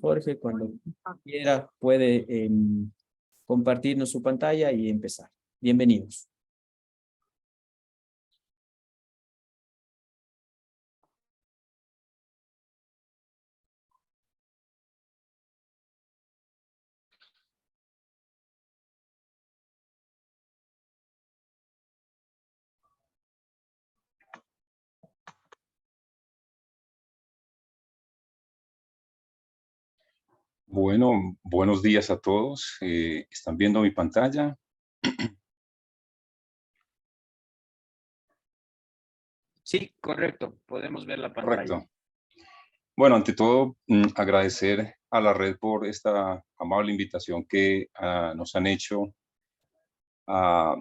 Jorge, cuando quiera, puede compartirnos su pantalla y empezar. Bienvenidos. Bueno, buenos días a todos. ¿Están viendo mi pantalla? Sí, correcto. Podemos ver la pantalla. Correcto. Bueno, ante todo, agradecer a la red por esta amable invitación que nos han hecho a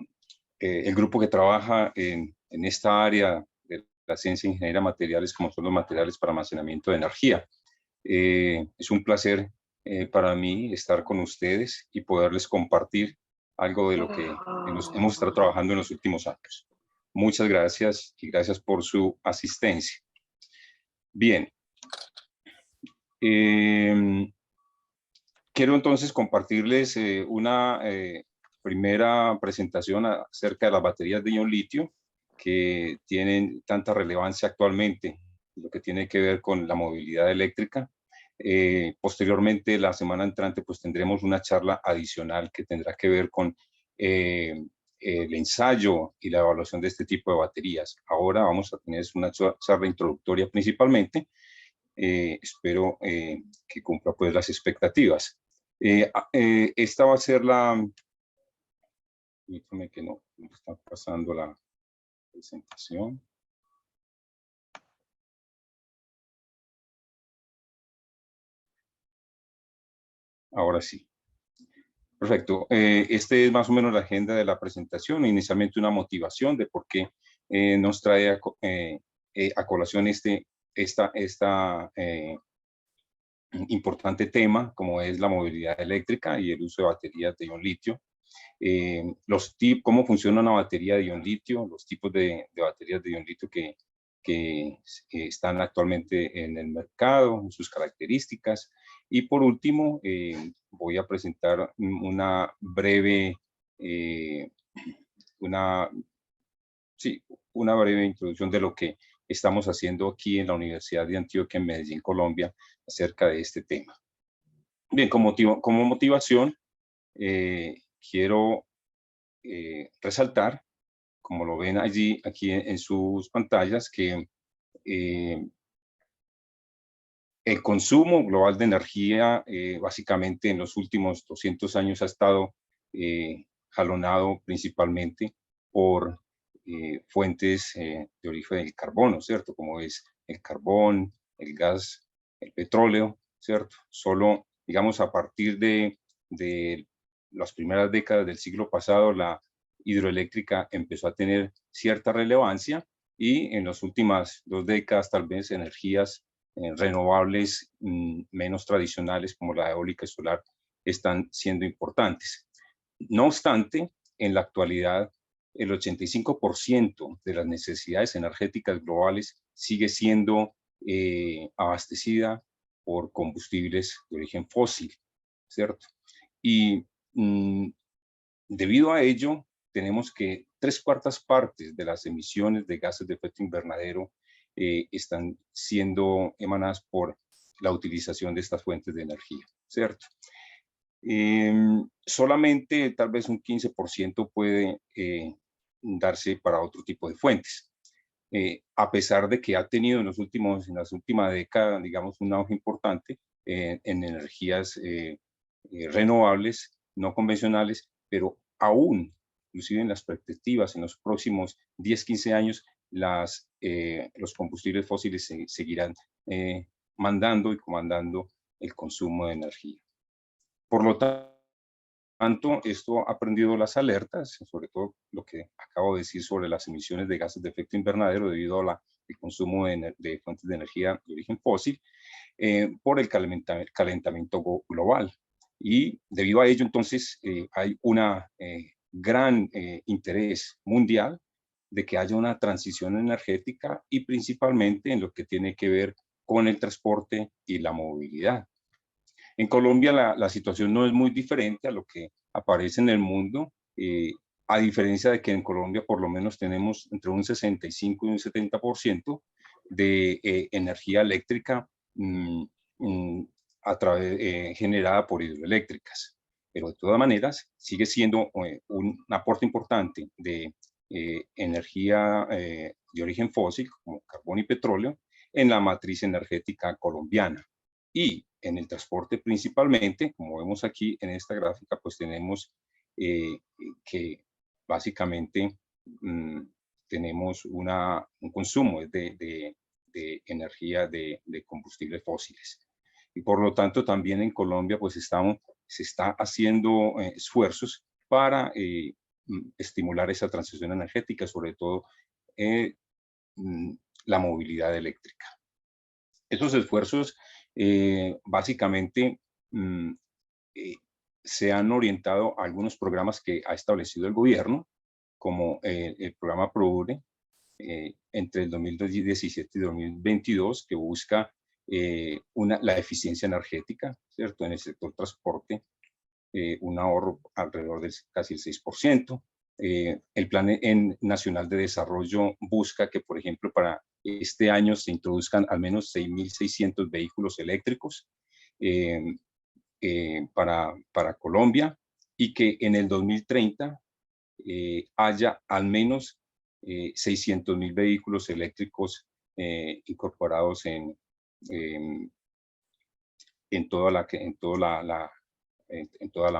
el grupo que trabaja en esta área de la ciencia de ingeniería de materiales, como son los materiales para almacenamiento de energía. Es un placer para mí estar con ustedes y poderles compartir algo de lo que hemos estado trabajando en los últimos años. Muchas gracias y gracias por su asistencia. Bien. Quiero entonces compartirles una primera presentación acerca de las baterías de ion litio que tienen tanta relevancia actualmente, lo que tiene que ver con la movilidad eléctrica. Posteriormente, la semana entrante, pues tendremos una charla adicional que tendrá que ver con el ensayo y la evaluación de este tipo de baterías. Ahora vamos a tener una charla introductoria principalmente. Espero que cumpla pues las expectativas. Esta va a ser la... Permítame que no está pasando la presentación. Ahora sí. Perfecto. Este es más o menos la agenda de la presentación. Inicialmente una motivación de por qué nos trae a colación esta importante tema, como es la movilidad eléctrica y el uso de baterías de ion litio. Cómo funciona una batería de ion litio, los tipos de baterías de ion litio que están actualmente en el mercado, sus características. Y por último, voy a presentar una breve introducción de lo que estamos haciendo aquí en la Universidad de Antioquia, en Medellín, Colombia, acerca de este tema. Bien, como motivación, quiero resaltar, como lo ven allí, aquí en sus pantallas, que el consumo global de energía, básicamente en los últimos 200 años ha estado jalonado principalmente por fuentes de origen del carbono, ¿cierto? Como es el carbón, el gas, el petróleo, ¿cierto? Solo, digamos, a partir de las primeras décadas del siglo pasado, la hidroeléctrica empezó a tener cierta relevancia y en las últimas 2 décadas, tal vez, energías renovables menos tradicionales como la eólica y solar están siendo importantes. No obstante, en la actualidad, el 85% de las necesidades energéticas globales sigue siendo abastecida por combustibles de origen fósil, ¿cierto? Y debido a ello, tenemos que 3/4 partes de las emisiones de gases de efecto invernadero están siendo emanadas por la utilización de estas fuentes de energía, ¿cierto? Solamente tal vez un 15% puede darse para otro tipo de fuentes. A pesar de que ha tenido en las últimas décadas, digamos, un auge importante en energías renovables, no convencionales, pero aún, inclusive en las perspectivas, en los próximos 10, 15 años, los combustibles fósiles seguirán mandando y comandando el consumo de energía. Por lo tanto, esto ha prendido las alertas, sobre todo lo que acabo de decir sobre las emisiones de gases de efecto invernadero debido al consumo de fuentes de energía de origen fósil por el calentamiento global. Y debido a ello, entonces, hay un gran interés mundial de que haya una transición energética y principalmente en lo que tiene que ver con el transporte y la movilidad. En Colombia la situación no es muy diferente a lo que aparece en el mundo, a diferencia de que en Colombia por lo menos tenemos entre un 65 y un 70% de energía eléctrica generada por hidroeléctricas. Pero de todas maneras sigue siendo un aporte importante de energía de origen fósil, como carbón y petróleo, en la matriz energética colombiana. Y en el transporte principalmente, como vemos aquí en esta gráfica, pues tenemos que básicamente tenemos un consumo de energía de combustibles fósiles. Y por lo tanto también en Colombia pues se está haciendo esfuerzos para estimular esa transición energética, sobre todo la movilidad eléctrica. Esos esfuerzos básicamente se han orientado a algunos programas que ha establecido el gobierno, como el programa PRODURE, entre el 2017 y 2022, que busca la eficiencia energética, ¿cierto? En el sector transporte, un ahorro alrededor del casi el 6%. El Plan Nacional de Desarrollo busca que, por ejemplo, para este año se introduzcan al menos 6.600 vehículos eléctricos para Colombia, y que en el 2030 haya al menos 600.000 vehículos eléctricos incorporados en toda la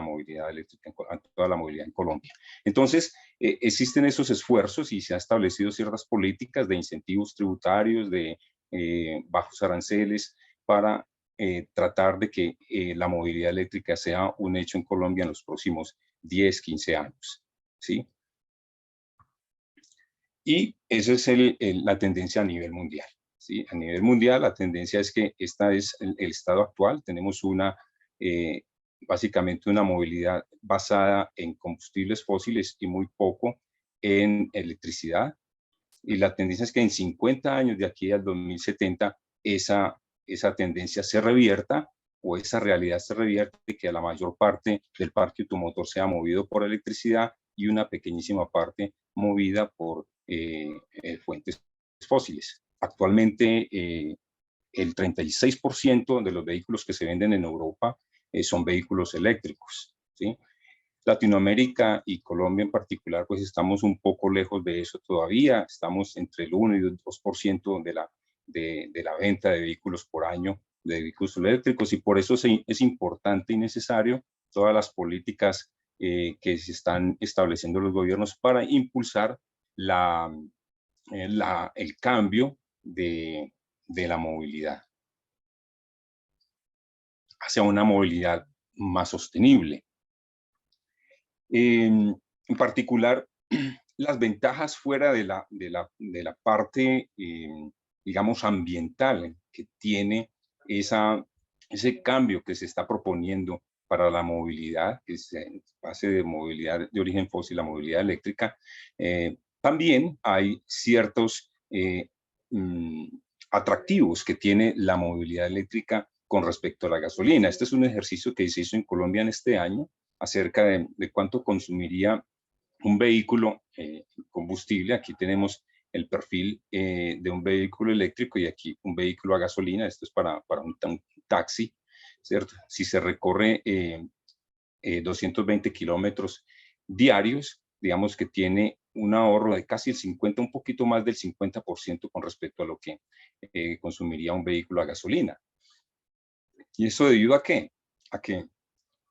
movilidad eléctrica, en toda la movilidad en Colombia. Entonces, existen esos esfuerzos y se han establecido ciertas políticas de incentivos tributarios, de bajos aranceles, para tratar de que la movilidad eléctrica sea un hecho en Colombia en los próximos 10, 15 años. ¿Sí? Y esa es la tendencia a nivel mundial. ¿Sí? A nivel mundial, la tendencia es que esta es el estado actual. Tenemos básicamente una movilidad basada en combustibles fósiles y muy poco en electricidad. Y la tendencia es que en 50 años, de aquí al 2070, esa tendencia se revierta, o esa realidad se revierte, que la mayor parte del parque automotor sea movido por electricidad y una pequeñísima parte movida por fuentes fósiles. Actualmente, el 36% de los vehículos que se venden en Europa son vehículos eléctricos, ¿sí? Latinoamérica y Colombia en particular, pues estamos un poco lejos de eso todavía. Estamos entre el 1 y el 2% de la venta de vehículos por año, de vehículos eléctricos, y por eso es importante y necesario todas las políticas que se están estableciendo los gobiernos para impulsar el cambio de la movilidad hacia una movilidad más sostenible. En particular, las ventajas fuera de la parte, digamos, ambiental que tiene ese cambio que se está proponiendo para la movilidad, que se pase de movilidad de origen fósil a movilidad eléctrica. También hay ciertos atractivos que tiene la movilidad eléctrica con respecto a la gasolina. Este es un ejercicio que se hizo en Colombia en este año, acerca de cuánto consumiría un vehículo combustible. Aquí tenemos el perfil de un vehículo eléctrico, y aquí un vehículo a gasolina. Esto es para un taxi, ¿cierto? Si se recorre 220 kilómetros diarios, digamos que tiene un ahorro de casi el 50, un poquito más del 50% con respecto a lo que consumiría un vehículo a gasolina. ¿Y eso debido a qué? A que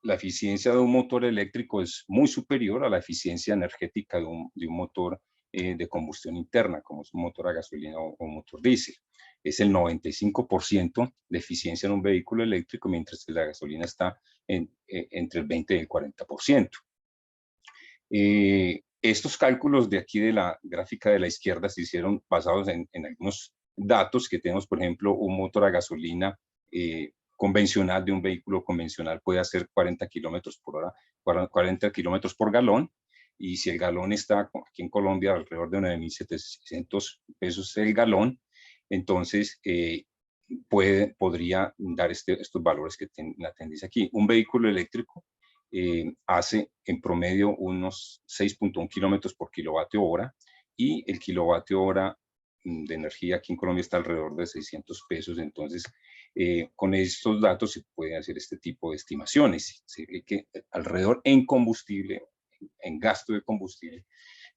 la eficiencia de un motor eléctrico es muy superior a la eficiencia energética de un motor de combustión interna, como es un motor a gasolina o un motor diésel. Es el 95% de eficiencia en un vehículo eléctrico, mientras que la gasolina está entre el 20 y el 40%. Estos cálculos de aquí de la gráfica de la izquierda se hicieron basados en algunos datos que tenemos. Por ejemplo, un motor a gasolina convencional, de un vehículo convencional, puede hacer 40 kilómetros por hora, 40 kilómetros por galón, y si el galón está aquí en Colombia alrededor de 9.700 pesos el galón, entonces podría dar estos valores que la tendencia aquí. Un vehículo eléctrico hace en promedio unos 6.1 kilómetros por kilovatio hora, y el kilovatio hora de energía aquí en Colombia está alrededor de 600 pesos. Entonces, con estos datos se puede hacer este tipo de estimaciones. Se ve que alrededor en combustible, en gasto de combustible,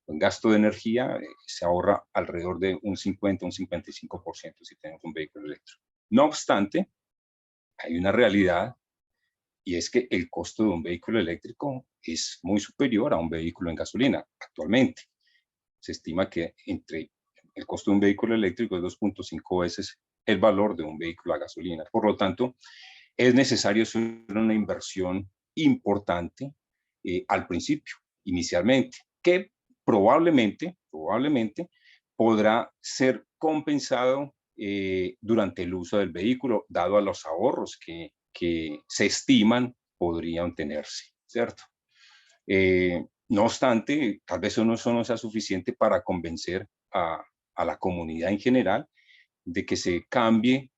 en gasto de energía, se ahorra alrededor de un 50, un 55% si tenemos un vehículo eléctrico. No obstante, hay una realidad, y es que el costo de un vehículo eléctrico es muy superior a un vehículo en gasolina actualmente. Se estima que el costo de un vehículo eléctrico es 2.5 veces el valor de un vehículo a gasolina. Por lo tanto, es necesario hacer una inversión importante al principio, inicialmente, que probablemente podrá ser compensado durante el uso del vehículo, dado a los ahorros que se estiman podrían tenerse, ¿cierto? No obstante, tal vez eso no sea suficiente para convencer a la comunidad en general de que se cambie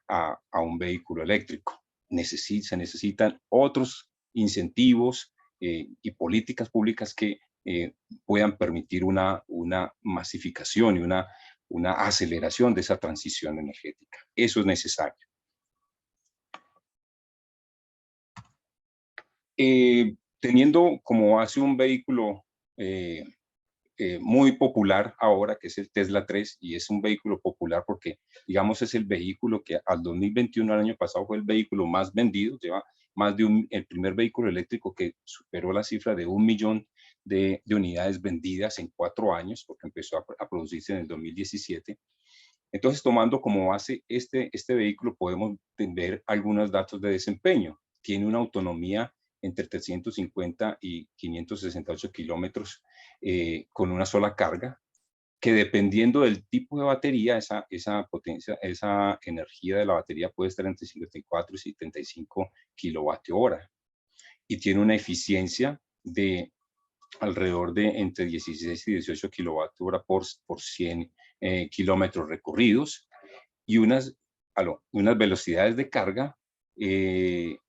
a un vehículo eléctrico. Se necesitan otros incentivos y políticas públicas que puedan permitir una masificación y una aceleración de esa transición energética. Eso es necesario. Teniendo como base un vehículo muy popular ahora, que es el Tesla 3, y es un vehículo popular porque, digamos, es el vehículo que al 2021, el año pasado, fue el vehículo más vendido. Lleva más de el primer vehículo eléctrico que superó la cifra de 1 millón de unidades vendidas en 4 años, porque empezó a producirse en el 2017. Entonces, tomando como base este vehículo, podemos ver algunos datos de desempeño. Tiene una autonomía entre 350 y 568 kilómetros con una sola carga, que dependiendo del tipo de batería, esa potencia, esa energía de la batería puede estar entre 54 y 75 kilovatio hora. Y tiene una eficiencia de alrededor de entre 16 y 18 kilovatio hora por 100 kilómetros recorridos, y unas velocidades de carga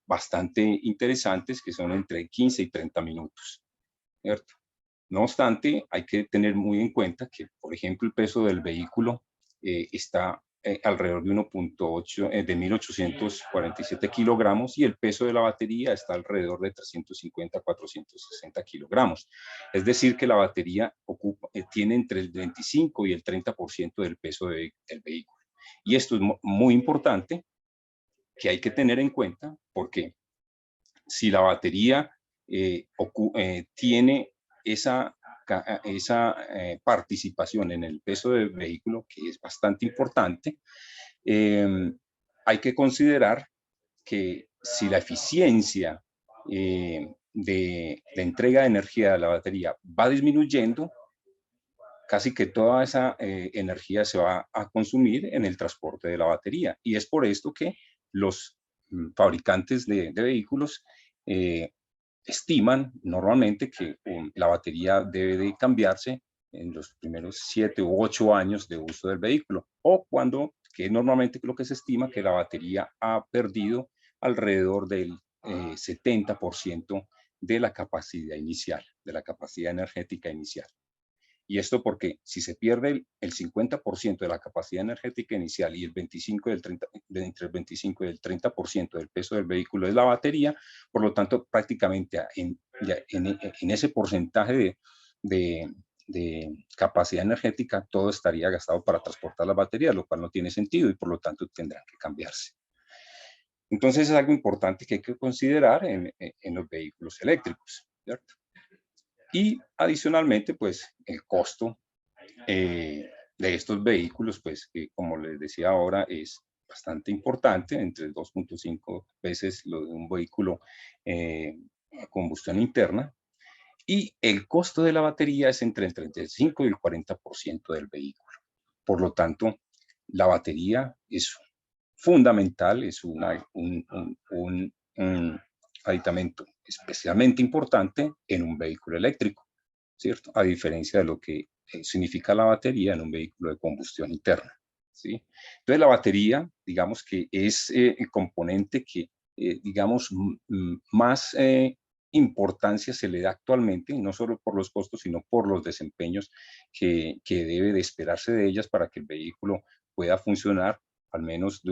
bastante interesantes, que son entre 15 y 30 minutos, ¿cierto? No obstante, hay que tener muy en cuenta que, por ejemplo, el peso del vehículo está alrededor de 1.8, de 1.847 kilogramos, y el peso de la batería está alrededor de 350 a 460 kilogramos. Es decir, que la batería tiene entre el 25 y el 30% del peso del vehículo. Y esto es muy importante, que hay que tener en cuenta, porque si la batería tiene esa participación en el peso del vehículo, que es bastante importante, hay que considerar que si la eficiencia de entrega de energía de la batería va disminuyendo, casi que toda esa energía se va a consumir en el transporte de la batería. Y es por esto que los fabricantes de vehículos estiman normalmente que la batería debe de cambiarse en los primeros 7 u 8 años de uso del vehículo, o que normalmente lo que se estima que la batería ha perdido alrededor del 70% de la capacidad inicial, de la capacidad energética inicial. Y esto porque si se pierde el 50% de la capacidad energética inicial y el 25 entre el 25 y el 30% del peso del vehículo es la batería, por lo tanto, prácticamente en ese porcentaje de capacidad energética, todo estaría gastado para transportar las baterías, lo cual no tiene sentido, y por lo tanto tendrán que cambiarse. Entonces, es algo importante que hay que considerar en los vehículos eléctricos, ¿cierto? Y adicionalmente, pues el costo de estos vehículos, pues como les decía ahora, es bastante importante, entre 2.5 veces lo de un vehículo a combustión interna, y el costo de la batería es entre el 35 y el 40% del vehículo. Por lo tanto, la batería es fundamental, es un aditamento especialmente importante en un vehículo eléctrico, ¿cierto? A diferencia de lo que significa la batería en un vehículo de combustión interna. ¿sí? Entonces la batería, digamos que es el componente que, digamos, más importancia se le da actualmente, no solo por los costos, sino por los desempeños que debe de esperarse de ellas para que el vehículo pueda funcionar al menos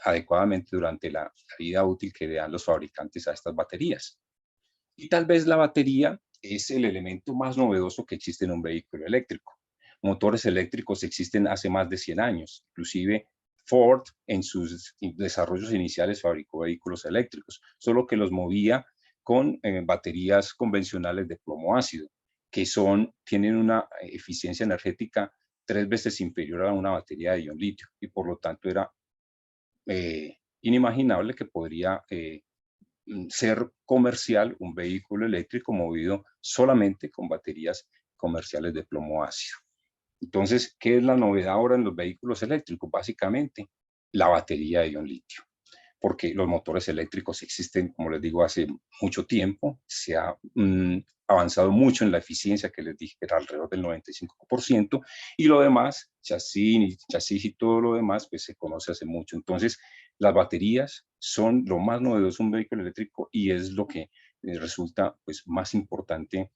adecuadamente durante la vida útil que le dan los fabricantes a estas baterías. Y tal vez la batería es el elemento más novedoso que existe en un vehículo eléctrico. Motores eléctricos existen hace más de 100 años. Inclusive Ford en sus desarrollos iniciales fabricó vehículos eléctricos, solo que los movía con baterías convencionales de plomo ácido, que tienen una eficiencia energética 3 veces inferior a una batería de ion litio, y por lo tanto era inimaginable que podría ser comercial un vehículo eléctrico movido solamente con baterías comerciales de plomo ácido. Entonces, ¿qué es la novedad ahora en los vehículos eléctricos? Básicamente, la batería de ion litio, porque los motores eléctricos existen, como les digo, hace mucho tiempo. Se ha avanzado mucho en la eficiencia, que les dije que era alrededor del 95%, y lo demás, chasis y todo lo demás, pues se conoce hace mucho. Entonces, las baterías son lo más novedoso de un vehículo eléctrico y es lo que resulta pues, más importante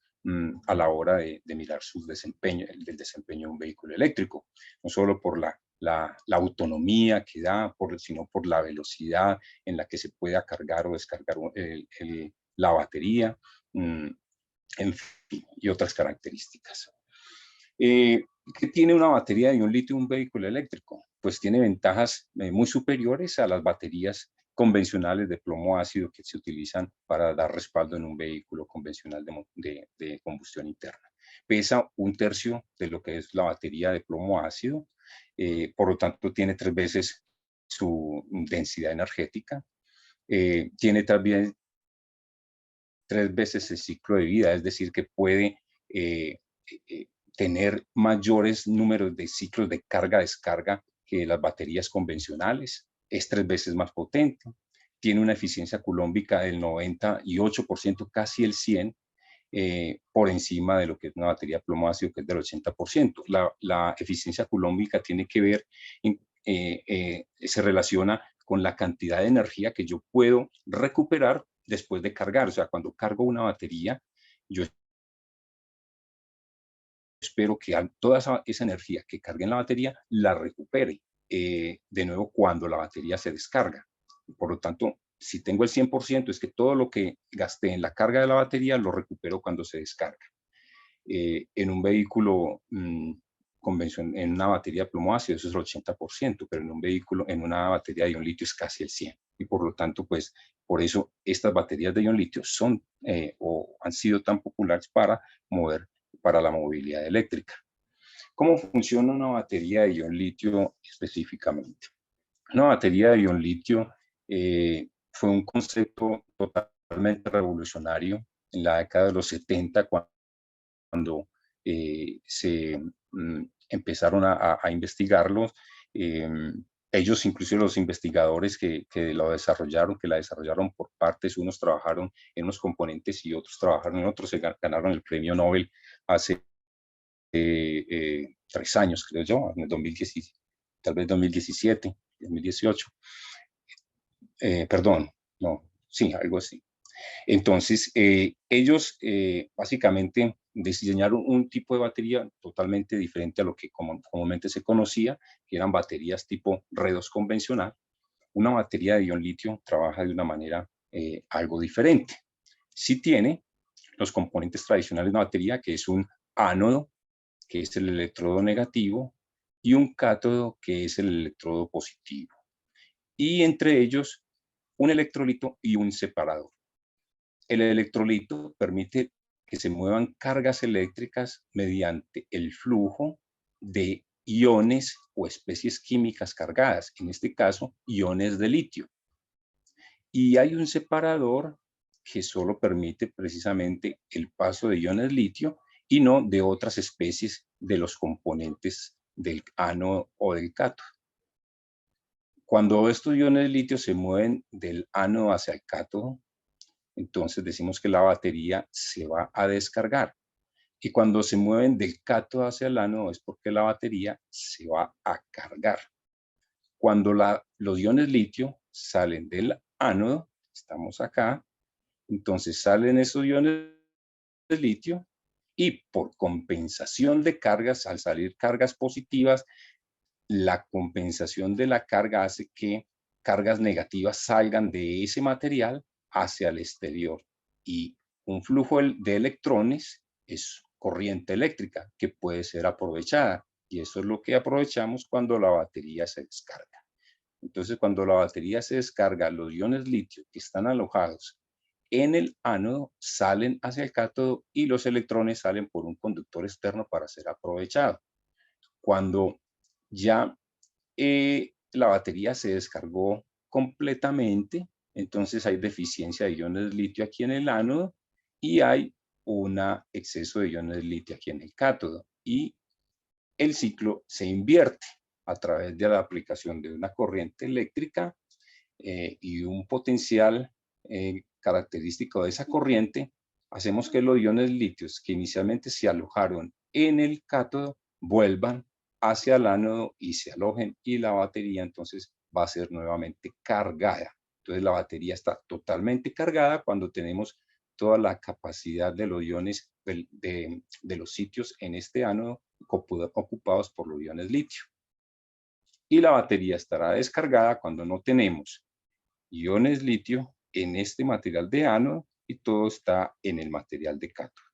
a la hora de mirar el desempeño de un vehículo eléctrico, no solo por la autonomía que da, sino por la velocidad en la que se pueda cargar o descargar la batería, en fin, y otras características. ¿Qué tiene una batería de ion litio en un vehículo eléctrico? Pues tiene ventajas muy superiores a las baterías convencionales de plomo ácido que se utilizan para dar respaldo en un vehículo convencional de combustión interna. Pesa 1/3 de lo que es la batería de plomo ácido, por lo tanto tiene 3 veces su densidad energética, tiene también 3 veces el ciclo de vida, es decir, que puede tener mayores números de ciclos de carga-descarga que las baterías convencionales, es 3 veces más potente, tiene una eficiencia coulombica del 98%, casi el 100%, por encima de lo que es una batería de plomo ácido, que es del 80%. La eficiencia coulombica tiene que ver, se relaciona con la cantidad de energía que yo puedo recuperar después de cargar. O sea, cuando cargo una batería, yo espero que toda esa energía que cargue en la batería la recupere de nuevo cuando la batería se descarga. Por lo tanto, si tengo el 100%, es que todo lo que gasté en la carga de la batería lo recupero cuando se descarga. En un vehículo en una batería de plomo ácido, eso es el 80%, pero en una batería de ion litio es casi el 100%. Y por lo tanto, pues, por eso estas baterías de ion litio son o han sido tan populares para la movilidad eléctrica. ¿Cómo funciona una batería de ion litio específicamente? Una batería de ion litio fue un concepto totalmente revolucionario en la década de los 70, cuando se empezaron a investigarlos. Ellos, incluso los investigadores que la desarrollaron por partes, unos trabajaron en unos componentes y otros trabajaron en otros, se ganaron el premio Nobel hace 3 años, creo yo, en el 2017, tal vez 2017, 2018. Perdón, no, sí, algo así. Entonces, ellos básicamente diseñaron un tipo de batería totalmente diferente a lo que comúnmente se conocía, que eran baterías tipo redox convencional. Una batería de ion litio trabaja de una manera algo diferente. Sí tiene los componentes tradicionales de una batería, que es un ánodo, que es el electrodo negativo, y un cátodo, que es el electrodo positivo. Y entre ellos, un electrolito y un separador. El electrolito permite que se muevan cargas eléctricas mediante el flujo de iones o especies químicas cargadas, en este caso, iones de litio. Y hay un separador que solo permite precisamente el paso de iones litio y no de otras especies de los componentes del ánodo o del cátodo. Cuando estos iones de litio se mueven del ánodo hacia el cátodo, entonces decimos que la batería se va a descargar. Y cuando se mueven del cátodo hacia el ánodo es porque la batería se va a cargar. Cuando los iones litio salen del ánodo, estamos acá, entonces salen esos iones de litio y por compensación de cargas, al salir cargas positivas, la compensación de la carga hace que cargas negativas salgan de ese material hacia el exterior. Y un flujo de electrones es corriente eléctrica que puede ser aprovechada. Y eso es lo que aprovechamos cuando la batería se descarga. Entonces, cuando la batería se descarga, los iones litio que están alojados en el ánodo salen hacia el cátodo y los electrones salen por un conductor externo para ser aprovechados. Cuando ya la batería se descargó completamente, entonces hay deficiencia de iones de litio aquí en el ánodo y hay un exceso de iones de litio aquí en el cátodo. Y el ciclo se invierte a través de la aplicación de una corriente eléctrica y un potencial característico de esa corriente, hacemos que los iones litios que inicialmente se alojaron en el cátodo vuelvan hacia el ánodo y se alojen y la batería entonces va a ser nuevamente cargada. Entonces la batería está totalmente cargada cuando tenemos toda la capacidad de los iones de los sitios en este ánodo ocupados por los iones litio. Y la batería estará descargada cuando no tenemos iones litio en este material de ánodo y todo está en el material de cátodo.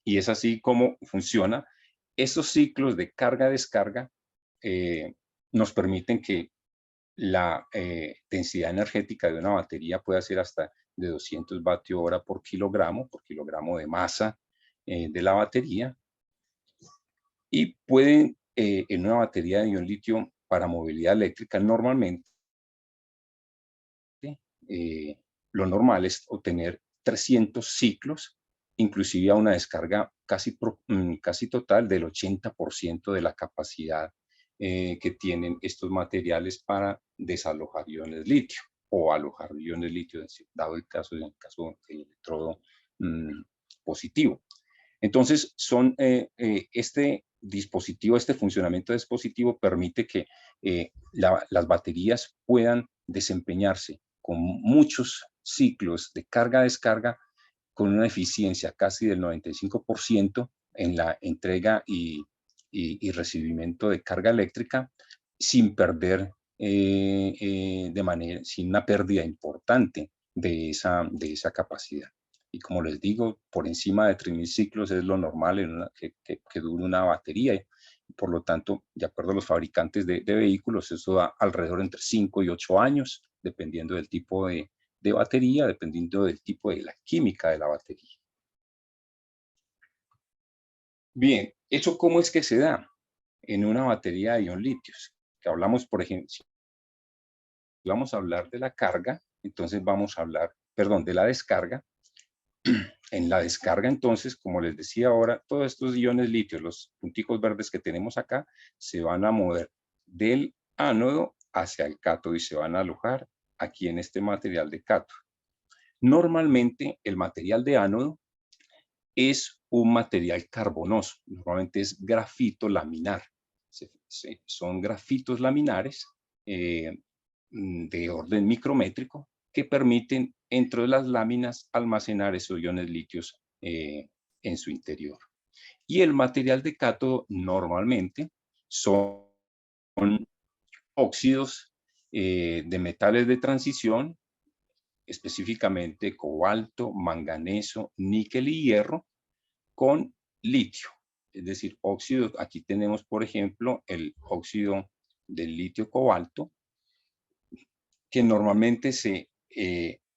Y es así como funciona. Esos ciclos de carga-descarga nos permiten que la densidad energética de una batería pueda ser hasta de 200 vatios hora por kilogramo de masa de la batería. Y pueden, en una batería de ion litio para movilidad eléctrica, normalmente lo normal es obtener 300 ciclos, inclusive a una descarga casi total del 80% de la capacidad que tienen estos materiales para desalojar iones litio o alojar iones litio, dado el caso del electrodo positivo. Entonces, este dispositivo, este funcionamiento de dispositivo permite que las baterías puedan desempeñarse con muchos ciclos de carga-descarga con una eficiencia casi del 95% en la entrega y recibimiento de carga eléctrica sin perder sin una pérdida importante de esa capacidad. Y como les digo, por encima de 3000 ciclos es lo normal que dure una batería. Por lo tanto, de acuerdo a los fabricantes de vehículos, eso da alrededor entre 5 y 8 años, dependiendo del tipo de batería, dependiendo del tipo de la química de la batería. Bien, ¿eso cómo es que se da en una batería de ion litios? Que hablamos, por ejemplo, si vamos a hablar de la carga, entonces vamos a hablar, perdón, de la descarga. En la descarga, entonces, como les decía ahora, todos estos iones litios, los punticos verdes que tenemos acá, se van a mover del ánodo hacia el cátodo y se van a alojar aquí en este material de cátodo. Normalmente, el material de ánodo es un material carbonoso, normalmente es grafito laminar. Son grafitos laminares de orden micrométrico que permiten entre las láminas almacenar esos iones litios en su interior. Y el material de cátodo normalmente son óxidos de metales de transición, específicamente cobalto, manganeso, níquel y hierro, con litio. Es decir, óxidos, aquí tenemos, por ejemplo, el óxido del litio cobalto, que normalmente se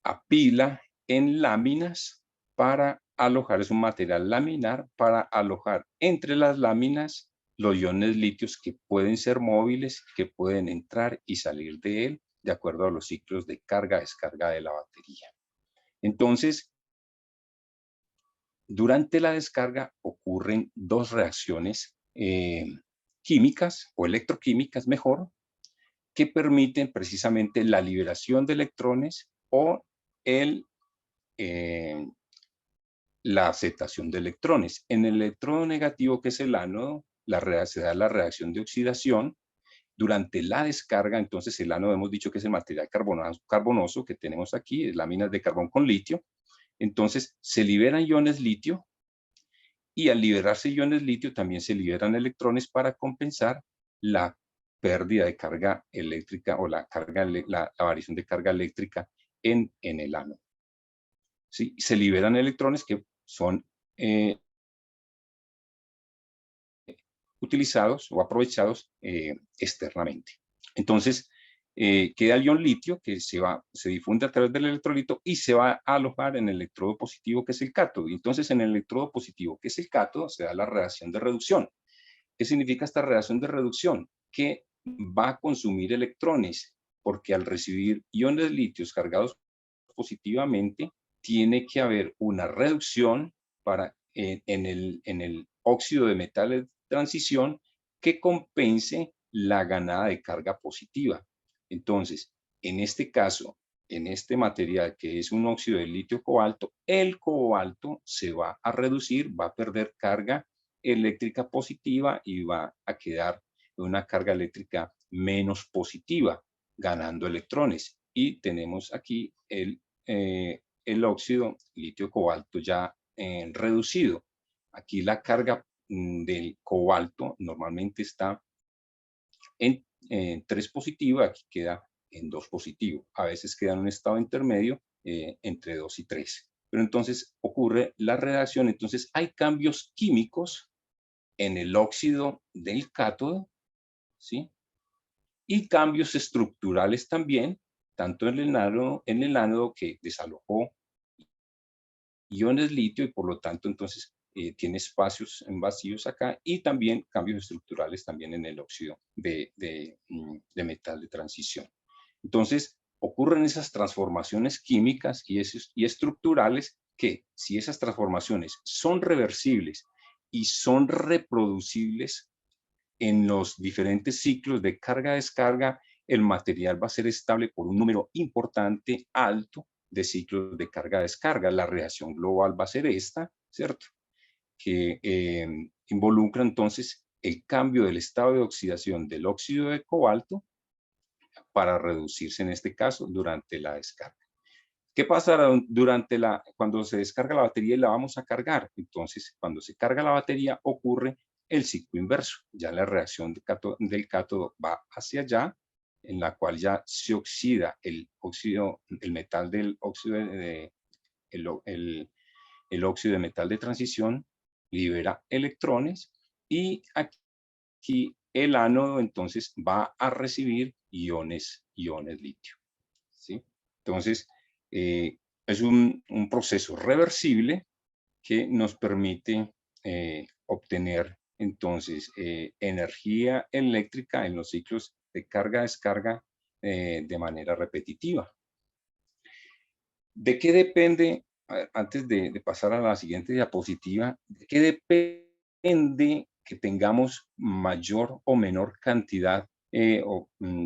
apila en láminas para alojar, es un material laminar para alojar entre las láminas los iones litios que pueden ser móviles, que pueden entrar y salir de él de acuerdo a los ciclos de carga-descarga de la batería. Entonces, durante la descarga ocurren dos reacciones químicas o electroquímicas mejor, que permiten precisamente la liberación de electrones o el la aceptación de electrones. En el electrodo negativo, que es el ánodo, se da la reacción de oxidación. Durante la descarga, entonces el ánodo hemos dicho que es el material carbonoso que tenemos aquí, es láminas de carbón con litio. Entonces se liberan iones litio y al liberarse iones litio también se liberan electrones para compensar la pérdida de carga eléctrica o la variación de carga eléctrica en el ánodo. ¿Sí? Se liberan electrones que son utilizados o aprovechados externamente. Entonces, queda el ion litio que se difunde a través del electrolito y se va a alojar en el electrodo positivo, que es el cátodo. Y entonces, en el electrodo positivo, que es el cátodo, se da la reacción de reducción. ¿Qué significa esta reacción de reducción? Que va a consumir electrones, porque al recibir iones litios cargados positivamente, tiene que haber una reducción en el óxido de metales de transición que compense la ganada de carga positiva. Entonces, en este caso, en este material que es un óxido de litio cobalto, el cobalto se va a reducir, va a perder carga eléctrica positiva y va a quedar una carga eléctrica menos positiva, ganando electrones. Y tenemos aquí el óxido litio cobalto ya reducido. Aquí la carga del cobalto normalmente está en 3 positivo, aquí queda en 2 positivo. A veces queda en un estado intermedio entre 2 y 3. Pero entonces ocurre la reacción, entonces hay cambios químicos en el óxido del cátodo, ¿sí? Y cambios estructurales también, tanto en el ánodo que desalojó iones litio y por lo tanto entonces tiene espacios en vacíos acá y también cambios estructurales también en el óxido de metal de transición. Entonces ocurren esas transformaciones químicas y estructurales que si esas transformaciones son reversibles y son reproducibles en los diferentes ciclos de carga-descarga, el material va a ser estable por un número importante, alto, de ciclos de carga-descarga. La reacción global va a ser esta, ¿cierto? Que involucra entonces el cambio del estado de oxidación del óxido de cobalto para reducirse en este caso durante la descarga. ¿Qué pasa cuando se descarga la batería y la vamos a cargar? Entonces, cuando se carga la batería ocurre el ciclo inverso. Ya la reacción del cátodo va hacia allá, en la cual ya se oxida el metal del óxido el óxido de metal de transición, libera electrones y aquí el ánodo entonces va a recibir iones litio. ¿Sí? Entonces, es un proceso reversible que nos permite obtener entonces energía eléctrica en los ciclos de carga-descarga de manera repetitiva. ¿De qué depende, antes de pasar a la siguiente diapositiva, de qué depende que tengamos mayor o menor cantidad de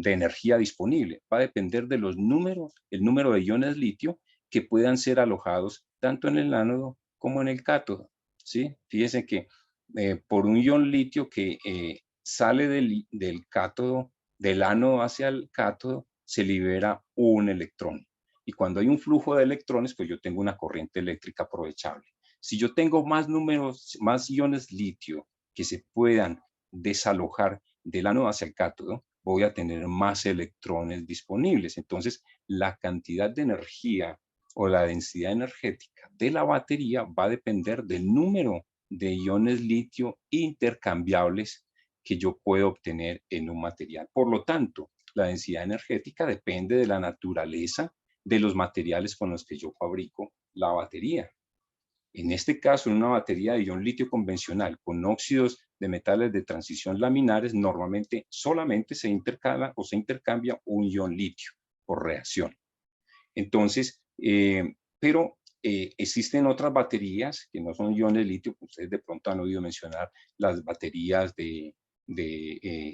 energía disponible? Va a depender de el número de iones litio que puedan ser alojados tanto en el ánodo como en el cátodo, ¿sí? Fíjense que por un ion litio que sale del cátodo, del ánodo hacia el cátodo, se libera un electrón. Y cuando hay un flujo de electrones, pues yo tengo una corriente eléctrica aprovechable. Si yo tengo más iones litio que se puedan desalojar del ánodo hacia el cátodo, voy a tener más electrones disponibles. Entonces, la cantidad de energía o la densidad energética de la batería va a depender del número de iones litio intercambiables que yo puedo obtener en un material. Por lo tanto, la densidad energética depende de la naturaleza de los materiales con los que yo fabrico la batería. En este caso, en una batería de ion litio convencional con óxidos de metales de transición laminares, normalmente solamente se intercala o se intercambia un ion litio por reacción. Entonces, pero existen otras baterías que no son iones litio, que ustedes de pronto han oído mencionar, las baterías de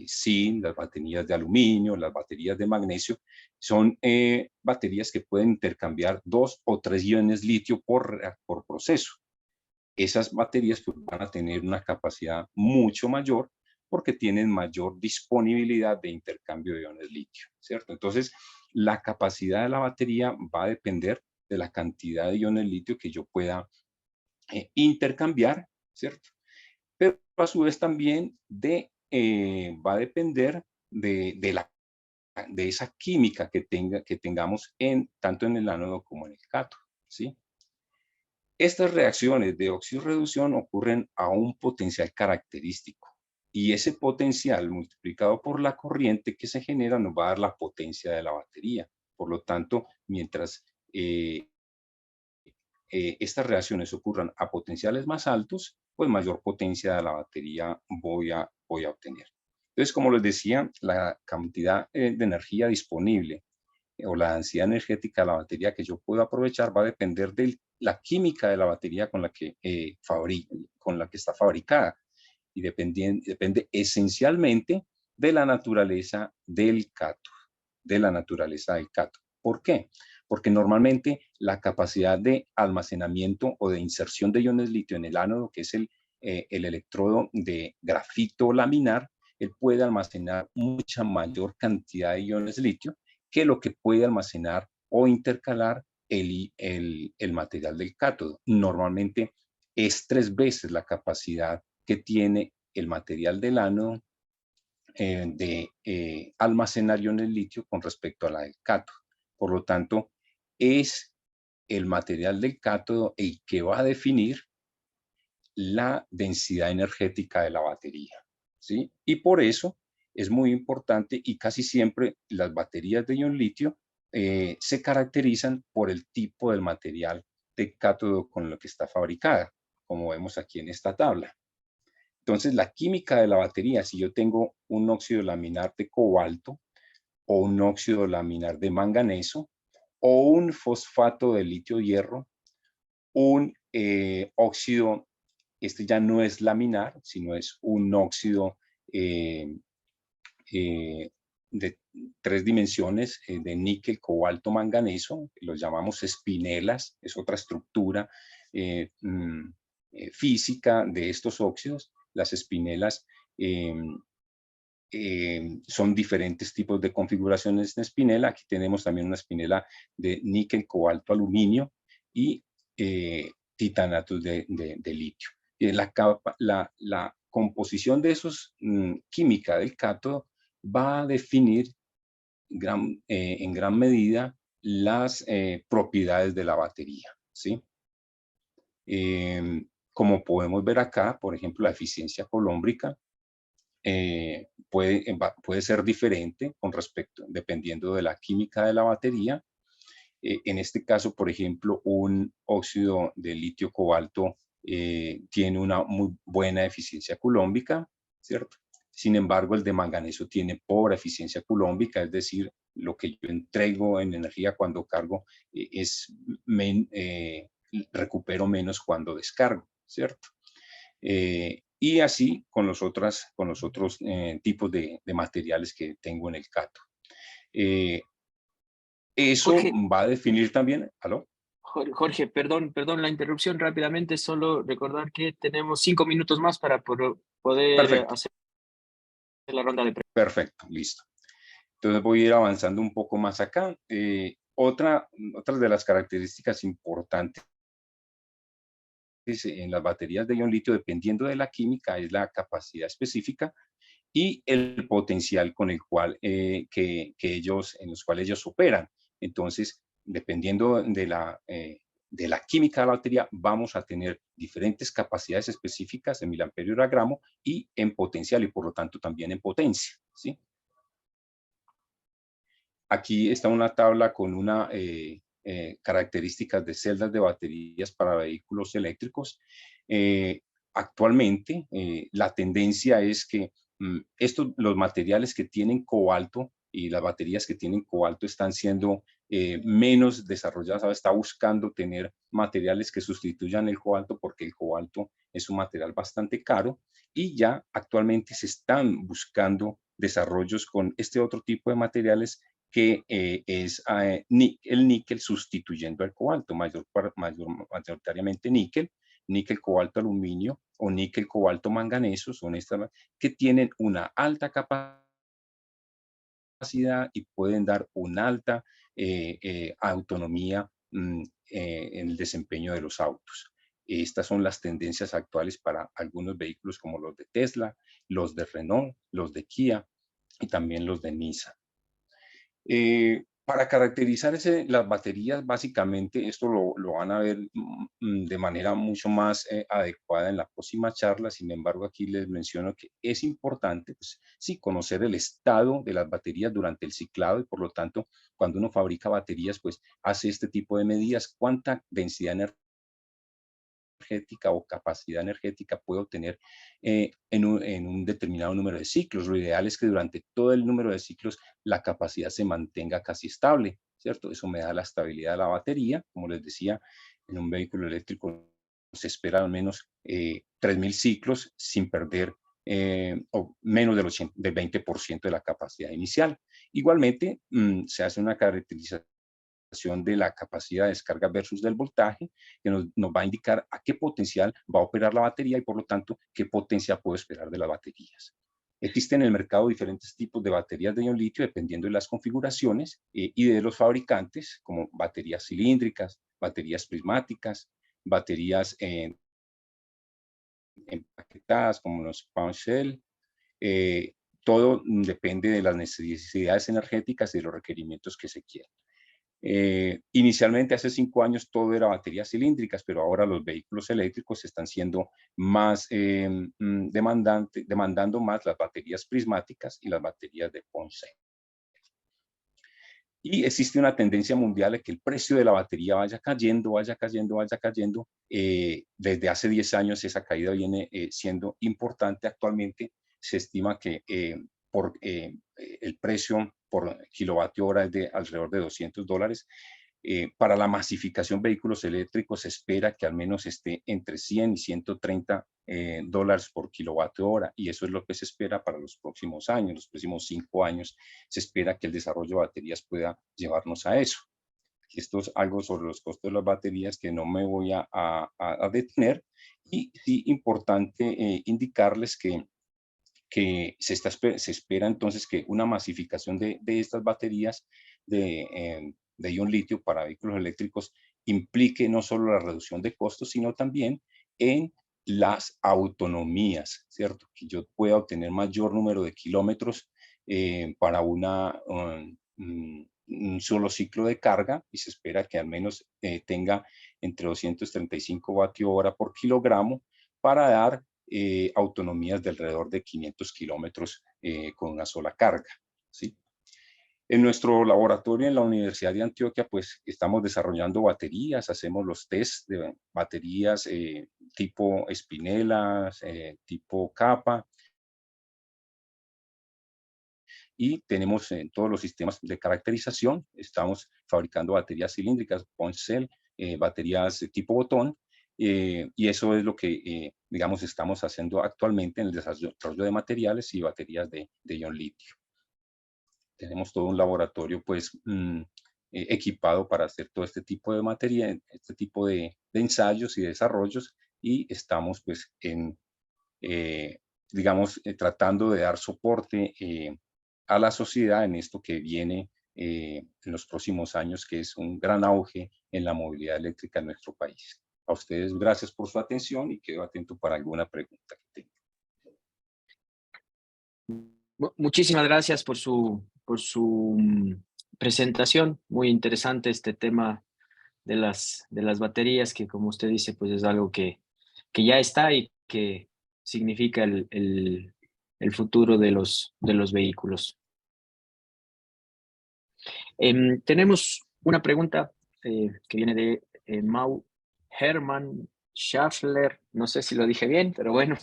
zinc, las baterías de aluminio, las baterías de magnesio, son baterías que pueden intercambiar 2 o 3 iones litio por proceso. esas baterías pues, van a tener una capacidad mucho mayor porque tienen mayor disponibilidad de intercambio de iones litio, ¿cierto? Entonces, la capacidad de la batería va a depender de la cantidad de iones litio que yo pueda intercambiar, ¿cierto? Pero a su vez también va a depender de esa química que tengamos tanto en el ánodo como en el cátodo, ¿sí? Estas reacciones de oxirreducción ocurren a un potencial característico y ese potencial multiplicado por la corriente que se genera nos va a dar la potencia de la batería. Por lo tanto, mientras estas reacciones ocurran a potenciales más altos, pues mayor potencia de la batería voy a obtener. Entonces, como les decía, la cantidad de energía disponible o la densidad energética de la batería que yo puedo aprovechar va a depender de la química de la batería con la que está fabricada y depende esencialmente de la naturaleza del cátodo, ¿Por qué? Porque normalmente la capacidad de almacenamiento o de inserción de iones litio en el ánodo, que es el electrodo de grafito laminar, él puede almacenar mucha mayor cantidad de iones litio que lo que puede almacenar o intercalar el material del cátodo. Normalmente es 3 veces la capacidad que tiene el material del ánodo de almacenar iones litio con respecto a la del cátodo. Por lo tanto, es el material del cátodo el que va a definir la densidad energética de la batería, ¿sí? Y por eso es muy importante y casi siempre las baterías de ion litio se caracterizan por el tipo del material de cátodo con lo que está fabricada, como vemos aquí en esta tabla. Entonces, la química de la batería, si yo tengo un óxido laminar de cobalto o un óxido laminar de manganeso o un fosfato de litio-hierro, un óxido, este ya no es laminar, sino es un óxido de 3 dimensiones de níquel, cobalto, manganeso, los llamamos espinelas, es otra estructura física de estos óxidos. Las espinelas son diferentes tipos de configuraciones de espinela. Aquí tenemos también una espinela de níquel, cobalto, aluminio y titanatos de litio. La composición de esos química del cátodo va a definir en gran medida las propiedades de la batería, ¿sí? Como podemos ver acá, por ejemplo, la eficiencia colómbrica puede ser diferente dependiendo de la química de la batería. En este caso, por ejemplo, un óxido de litio cobalto tiene una muy buena eficiencia colómbrica, ¿cierto? Sin embargo, el de manganeso tiene pobre eficiencia colómbrica, es decir, lo que yo entrego en energía cuando cargo recupero menos cuando descargo, ¿cierto? Y así con los otros tipos de materiales que tengo en el cátodo. Eso Jorge, va a definir también, ¿aló? Jorge, perdón la interrupción rápidamente, solo recordar que tenemos 5 minutos más para poder Perfecto, hacer la ronda de preguntas. perfecto, listo. Entonces voy a ir avanzando un poco más acá. Otra de las características importantes en las baterías de ion litio, dependiendo de la química, es la capacidad específica y el potencial con el cual, en los cuales ellos operan. Entonces, dependiendo de la química de la batería, vamos a tener diferentes capacidades específicas en miliamperio hora gramo y en potencial, y por lo tanto también en potencia, ¿sí? Aquí está una tabla con características de celdas de baterías para vehículos eléctricos. Actualmente, la tendencia es que los materiales que tienen cobalto y las baterías que tienen cobalto están siendo menos desarrolladas. Ahora está buscando tener materiales que sustituyan el cobalto porque el cobalto es un material bastante caro y ya actualmente se están buscando desarrollos con este otro tipo de materiales que es el níquel sustituyendo al cobalto, mayoritariamente níquel, níquel, cobalto, aluminio o níquel, cobalto, manganeso, son estas que tienen una alta capacidad y pueden dar una alta autonomía en el desempeño de los autos. Estas son las tendencias actuales para algunos vehículos como los de Tesla, los de Renault, los de Kia y también los de Nissan. Para caracterizar las baterías, básicamente esto lo van a ver de manera mucho más adecuada en la próxima charla. Sin embargo, aquí les menciono que es importante, pues, sí, conocer el estado de las baterías durante el ciclado y por lo tanto, cuando uno fabrica baterías, pues hace este tipo de medidas, cuánta densidad energética o capacidad energética puede obtener en un determinado número de ciclos. Lo ideal es que durante todo el número de ciclos la capacidad se mantenga casi estable, ¿cierto? Eso me da la estabilidad de la batería. Como les decía, en un vehículo eléctrico se espera al menos 3.000 ciclos sin perder o menos del 20% de la capacidad inicial. Igualmente, se hace una caracterización de la capacidad de descarga versus del voltaje, que nos va a indicar a qué potencial va a operar la batería y por lo tanto qué potencia puedo esperar de las baterías. Existen en el mercado diferentes tipos de baterías de ion litio dependiendo de las configuraciones y de los fabricantes, como baterías cilíndricas, baterías prismáticas, baterías empaquetadas como los pound shell. Todo depende de las necesidades energéticas y de los requerimientos que se quieran. Inicialmente, hace 5 años, todo era baterías cilíndricas, pero ahora los vehículos eléctricos están siendo más demandando más las baterías prismáticas y las baterías de Ponce. Y existe una tendencia mundial de que el precio de la batería vaya cayendo, vaya cayendo, vaya cayendo. Desde hace 10 años esa caída viene siendo importante. Actualmente se estima que el precio por kilovatio hora es de alrededor de $200. Para la masificación de vehículos eléctricos se espera que al menos esté entre 100 y 130 dólares por kilovatio hora, y eso es lo que se espera para los próximos años, los próximos 5 años. Se espera que el desarrollo de baterías pueda llevarnos a eso. Esto es algo sobre los costos de las baterías que no me voy a detener, y sí importante indicarles que se espera entonces que una masificación de estas baterías de ion litio para vehículos eléctricos implique no solo la reducción de costos, sino también en las autonomías, ¿cierto? Que yo pueda obtener mayor número de kilómetros para un solo ciclo de carga, y se espera que al menos tenga entre 235 vatios hora por kilogramo para dar autonomías de alrededor de 500 kilómetros con una sola carga, ¿sí? En nuestro laboratorio en la Universidad de Antioquia, pues estamos desarrollando baterías, hacemos los test de baterías tipo espinelas, tipo capa, y tenemos todos los sistemas de caracterización. Estamos fabricando baterías cilíndricas, punch cell, baterías de tipo botón, y eso es lo que, digamos, estamos haciendo actualmente en el desarrollo de materiales y baterías de ion litio. Tenemos todo un laboratorio, pues, equipado para hacer todo este tipo de materia, este tipo de ensayos y desarrollos, y estamos, pues, digamos, tratando de dar soporte a la sociedad en esto que viene en los próximos años, que es un gran auge en la movilidad eléctrica en nuestro país. A ustedes, gracias por su atención, y quedo atento para alguna pregunta que tengan. Muchísimas gracias por su presentación. Muy interesante este tema de las baterías, que como usted dice, pues es algo que ya está y que significa el futuro de los vehículos. Tenemos una pregunta que viene de Mau Hermann Schaffler, no sé si lo dije bien, pero bueno.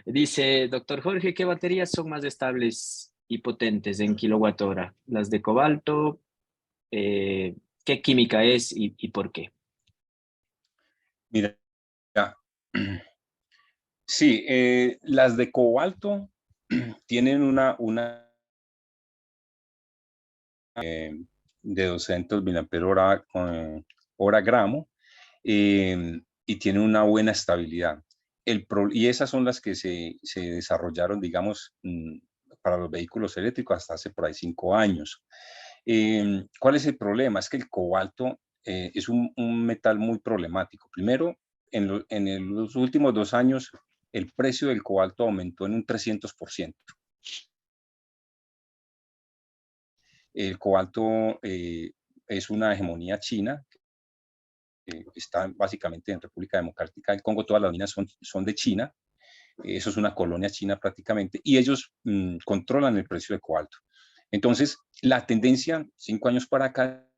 Dice, doctor Jorge, ¿qué baterías son más estables y potentes en kilowatt hora? Las de cobalto, ¿qué química es y por qué? Mira, sí, las de cobalto tienen una de 200 mAh hora gramo. y tienen una buena estabilidad. Y esas son las que se desarrollaron, digamos, para los vehículos eléctricos hasta hace por ahí 5 años. ¿Cuál es el problema? Es que el cobalto es un metal muy problemático. Primero, los últimos 2 años, el precio del cobalto aumentó en un 300%. El cobalto es una hegemonía china, está básicamente en República Democrática del Congo, todas las minas son de China, eso es una colonia china prácticamente, y ellos controlan el precio del cobalto. Entonces, la tendencia, 5 años para acá,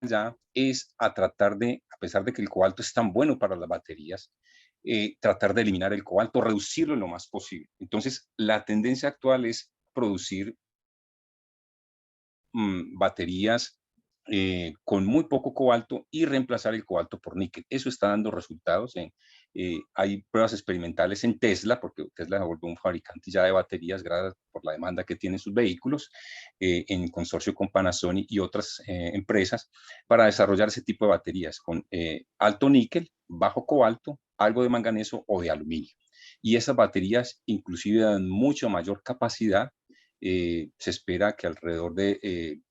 ya es a tratar de, a pesar de que el cobalto es tan bueno para las baterías, tratar de eliminar el cobalto, reducirlo lo más posible. Entonces, la tendencia actual es producir baterías con muy poco cobalto y reemplazar el cobalto por níquel. Eso está dando resultados. Hay pruebas experimentales en Tesla, porque Tesla se volvió un fabricante ya de baterías gracias por la demanda que tienen sus vehículos, en consorcio con Panasonic y otras empresas, para desarrollar ese tipo de baterías con alto níquel, bajo cobalto, algo de manganeso o de aluminio. Y esas baterías inclusive dan mucho mayor capacidad. Se espera que alrededor de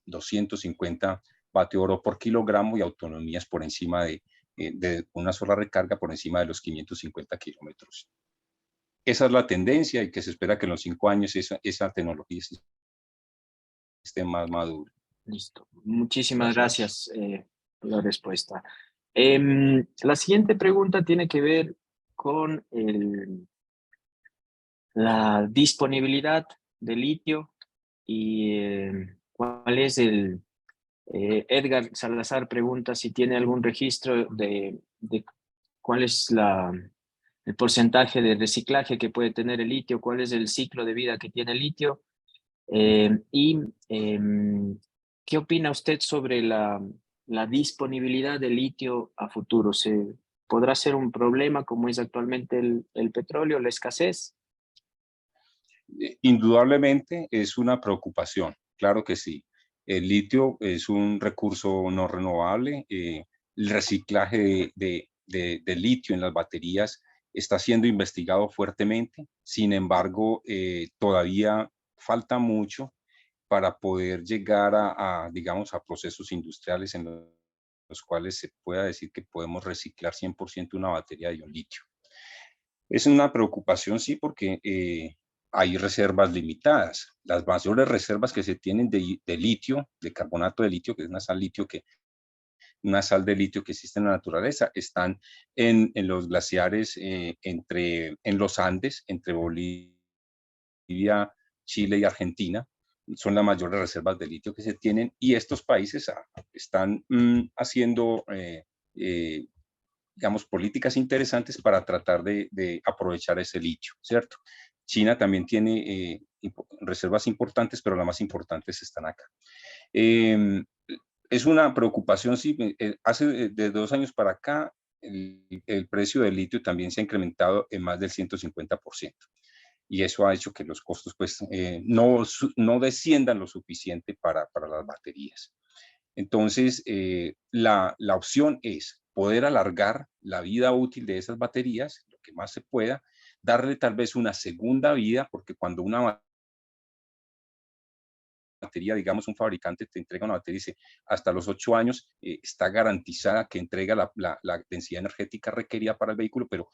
250 vatios oro por kilogramo y autonomías por encima de una sola recarga por encima de los 550 kilómetros. Esa es la tendencia y que se espera que en los 5 años esa tecnología esté más madura. Listo. Muchísimas gracias por la respuesta. La siguiente pregunta tiene que ver con la disponibilidad de litio y cuál es Edgar Salazar pregunta si tiene algún registro de cuál es el porcentaje de reciclaje que puede tener el litio, cuál es el ciclo de vida que tiene el litio. Y ¿qué opina usted sobre la disponibilidad de litio a futuro? ¿Se podrá ser un problema como es actualmente el petróleo, la escasez? Indudablemente es una preocupación, claro que sí. El litio es un recurso no renovable. El reciclaje de litio en las baterías está siendo investigado fuertemente. Sin embargo, todavía falta mucho para poder llegar digamos, a procesos industriales en los cuales se pueda decir que podemos reciclar 100% una batería de ion litio. Es una preocupación, sí, porque hay reservas limitadas. Las mayores reservas que se tienen de litio, de carbonato de litio, que es una sal de litio que existe en la naturaleza, están en los glaciares, en los Andes, entre Bolivia, Chile y Argentina. Son las mayores reservas de litio que se tienen, y estos países están haciendo digamos, políticas interesantes para tratar de aprovechar ese litio, ¿cierto? China también tiene reservas importantes, pero las más importantes están acá. Es una preocupación, sí, hace de 2 años para acá, el precio del litio también se ha incrementado en más del 150%. Y eso ha hecho que los costos pues, no desciendan lo suficiente para las baterías. Entonces, la opción es poder alargar la vida útil de esas baterías, lo que más se pueda, darle tal vez una segunda vida, porque cuando una batería, digamos, un fabricante te entrega una batería y dice, hasta los 8 años está garantizada que entrega la densidad energética requerida para el vehículo, pero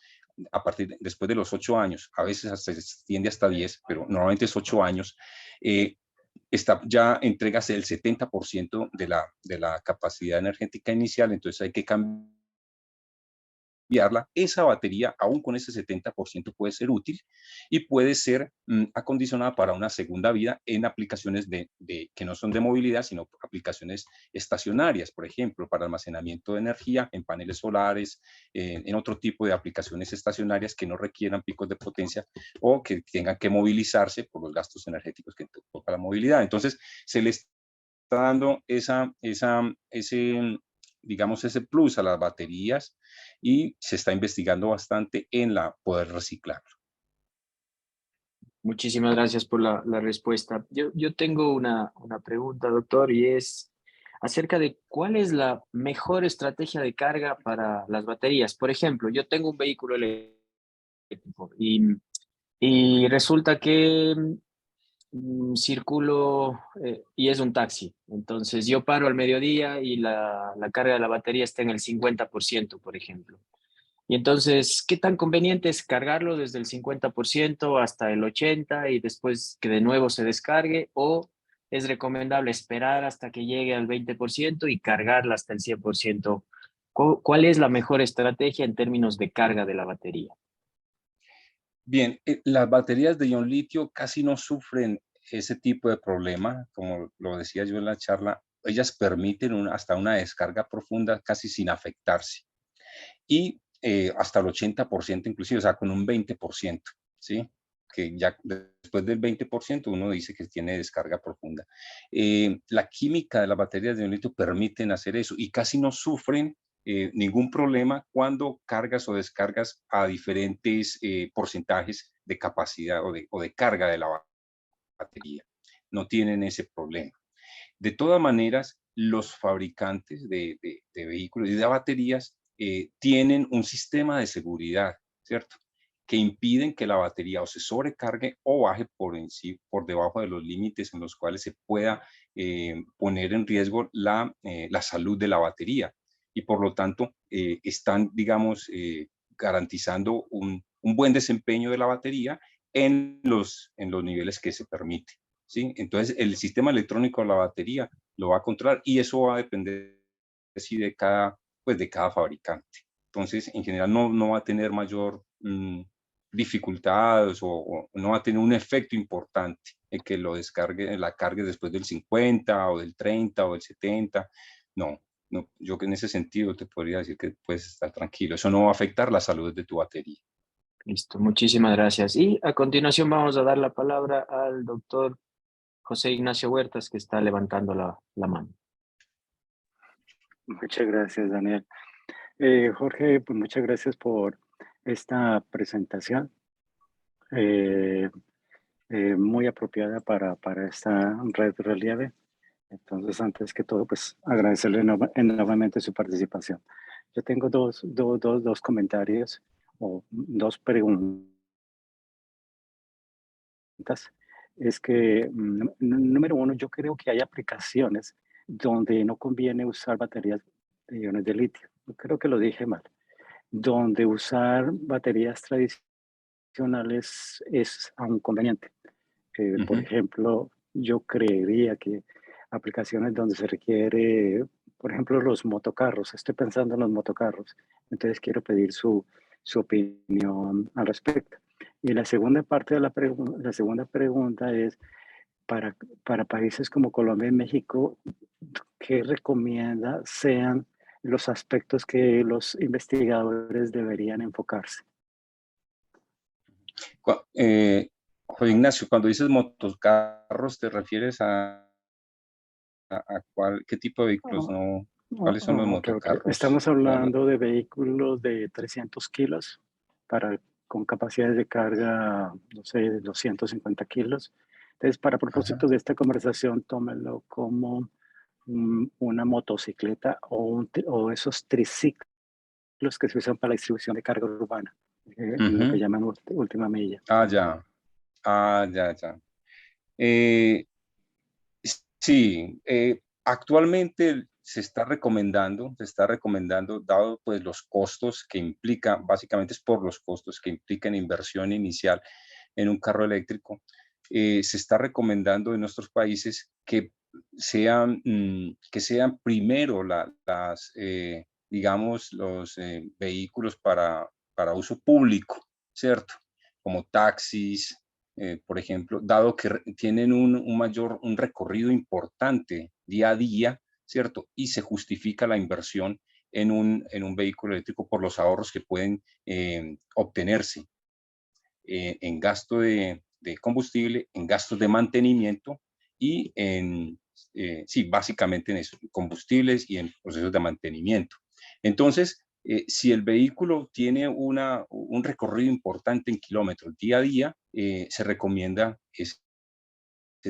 después de los 8 años, a veces se extiende hasta 10, pero normalmente es 8 años, ya entregas el 70% de la capacidad energética inicial, entonces hay que cambiarla. Esa batería, aún con ese 70%, puede ser útil y puede ser acondicionada para una segunda vida en aplicaciones que no son de movilidad, sino aplicaciones estacionarias, por ejemplo, para almacenamiento de energía en paneles solares, en otro tipo de aplicaciones estacionarias que no requieran picos de potencia o que tengan que movilizarse por los gastos energéticos que toca la movilidad. Entonces, se le está dando digamos, ese plus a las baterías, y se está investigando bastante en poder reciclarlo. Muchísimas gracias por la respuesta. Yo tengo una pregunta, doctor, y es, acerca de cuál es la mejor estrategia de carga para las baterías. Por ejemplo, yo tengo un vehículo eléctrico y resulta que circulo y es un taxi. Entonces yo paro al mediodía y la carga de la batería está en el 50%, por ejemplo. Y entonces, ¿qué tan conveniente es cargarlo desde el 50% hasta el 80% y después que de nuevo se descargue? ¿O es recomendable esperar hasta que llegue al 20% y cargarla hasta el 100%? ¿Cuál es la mejor estrategia en términos de carga de la batería? Bien, las baterías de ion litio casi no sufren ese tipo de problema, como lo decía yo en la charla, ellas permiten hasta una descarga profunda casi sin afectarse y hasta el 80% inclusive, o sea, con un 20%, ¿sí? Que ya después del 20% uno dice que tiene descarga profunda. La química de las baterías de ion litio permiten hacer eso y casi no sufren ningún problema cuando cargas o descargas a diferentes porcentajes de capacidad o de carga de la batería. No tienen ese problema. De todas maneras, los fabricantes de vehículos y de baterías tienen un sistema de seguridad, ¿cierto? Que impiden que la batería o se sobrecargue o baje por debajo de los límites en los cuales se pueda poner en riesgo la salud de la batería. Y por lo tanto, están, digamos, garantizando un buen desempeño de la batería en los niveles que se permite. ¿Sí? Entonces, el sistema electrónico de la batería lo va a controlar y eso va a depender sí, pues, de cada fabricante. Entonces, en general, no va a tener mayor dificultades o no va a tener un efecto importante en que lo descargue, la cargue después del 50 o del 30 o del 70. No, no, yo que en ese sentido te podría decir que puedes estar tranquilo. Eso no va a afectar la salud de tu batería. Listo, muchísimas gracias. Y a continuación vamos a dar la palabra al doctor José Ignacio Huertas, que está levantando la mano. Muchas gracias, Daniel. Jorge, pues muchas gracias por esta presentación eh, muy apropiada para esta red relieve. Entonces, antes que todo, pues agradecerle enormemente su participación. Yo tengo dos comentarios o dos preguntas. Es que, número uno, yo creo que hay aplicaciones donde no conviene usar baterías de iones de litio. Creo que lo dije mal. Donde usar baterías tradicionales es aún conveniente. Por ejemplo, yo creería que aplicaciones donde se requiere, por ejemplo, los motocarros, estoy pensando en los motocarros, entonces quiero pedir su opinión al respecto. Y la segunda parte de la segunda pregunta es, para, para países como Colombia y México, ¿qué recomienda sean los aspectos que los investigadores deberían enfocarse? Juan Ignacio, cuando dices motocarros, ¿te refieres qué tipo de vehículos? Oh, No, ¿cuáles son los ok, ok. motocarros? Estamos hablando de vehículos de 300 kilos con capacidades de carga, no sé, de 250 kilos. Entonces, para Ajá. propósito de esta conversación, tómelo como una motocicleta o esos triciclos que se usan para la distribución de carga urbana, lo que Ujú. llaman última milla. Ah, ya. Ah, ya, ya. Eh, sí, actualmente se está recomendando, dado pues los costos que implica, básicamente es por los costos que implican inversión inicial en un carro eléctrico, se está recomendando en nuestros países que sean primero digamos, los vehículos para uso público, ¿cierto? Como taxis, por ejemplo, dado que tienen un recorrido importante día a día, ¿cierto? Y se justifica la inversión en un vehículo eléctrico por los ahorros que pueden obtenerse en gasto de combustible, en gastos de mantenimiento y sí, básicamente en eso, combustibles y en procesos de mantenimiento. Entonces, si el vehículo tiene un recorrido importante en kilómetros día a día, se recomienda ese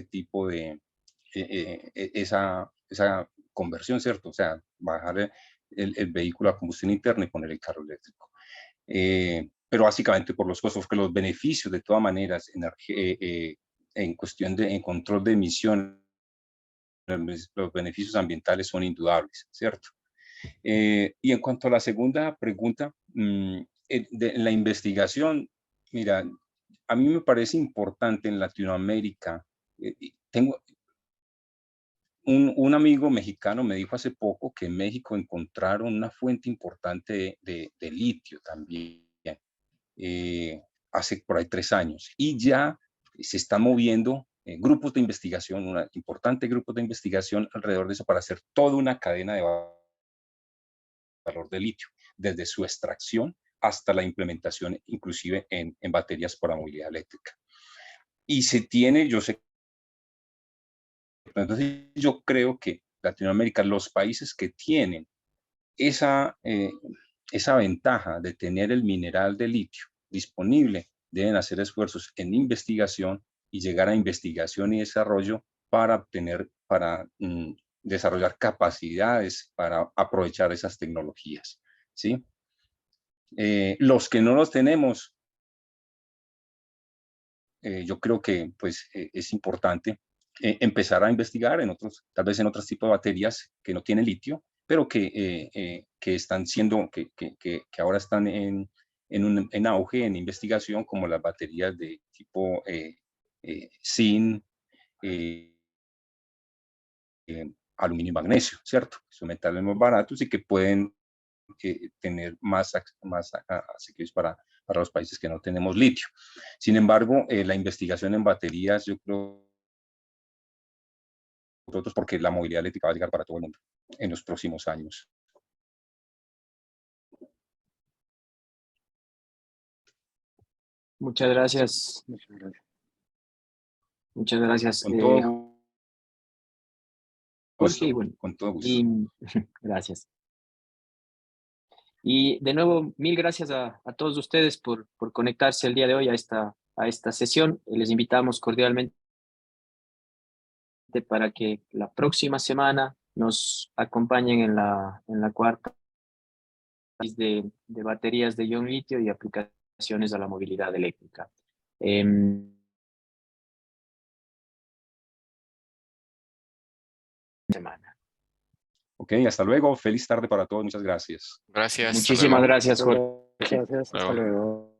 tipo de, esa conversión, ¿cierto? O sea, bajar el vehículo a combustión interna y poner el carro eléctrico. Pero básicamente por los costos, porque los beneficios de todas maneras en cuestión de control de emisiones, los beneficios ambientales son indudables, ¿cierto? Y en cuanto a la segunda pregunta, de la investigación, mira, a mí me parece importante en Latinoamérica. Tengo un amigo mexicano me dijo hace poco que en México encontraron una fuente importante de litio también, hace por ahí 3 años, y ya se están moviendo grupos de investigación, un importante grupo de investigación alrededor de eso para hacer toda una cadena de valor de litio, desde su extracción hasta la implementación, inclusive en baterías para movilidad eléctrica. Y se tiene, yo sé, entonces yo creo que Latinoamérica, los países que tienen esa ventaja de tener el mineral de litio disponible, deben hacer esfuerzos en investigación y llegar a investigación y desarrollo para obtener, para desarrollar capacidades para aprovechar esas tecnologías, ¿sí? Los que no los tenemos, yo creo que pues, es importante empezar a investigar en otros, tal vez en otros tipos de baterías que no tienen litio, pero que están siendo, que ahora están en auge, en investigación, como las baterías de tipo zinc, aluminio y magnesio, ¿cierto? Son metales más baratos y que pueden tener más asequibles para los países que no tenemos litio. Sin embargo, la investigación en baterías, yo creo, porque la movilidad eléctrica va a llegar para todo el mundo en los próximos años. Muchas gracias. Muchas gracias. Muchas gracias, Con todo gusto, Jorge. Y bueno, con todo gusto. y, gracias. Y de nuevo, mil gracias a todos ustedes por conectarse el día de hoy a esta sesión. Les invitamos cordialmente para que la próxima semana nos acompañen en la cuarta de baterías de ion litio y aplicaciones a la movilidad eléctrica. Semana. Ok, hasta luego. Feliz tarde para todos. Muchas gracias. Gracias. Hasta Muchísimas luego. gracias, Jorge. Gracias, hasta luego.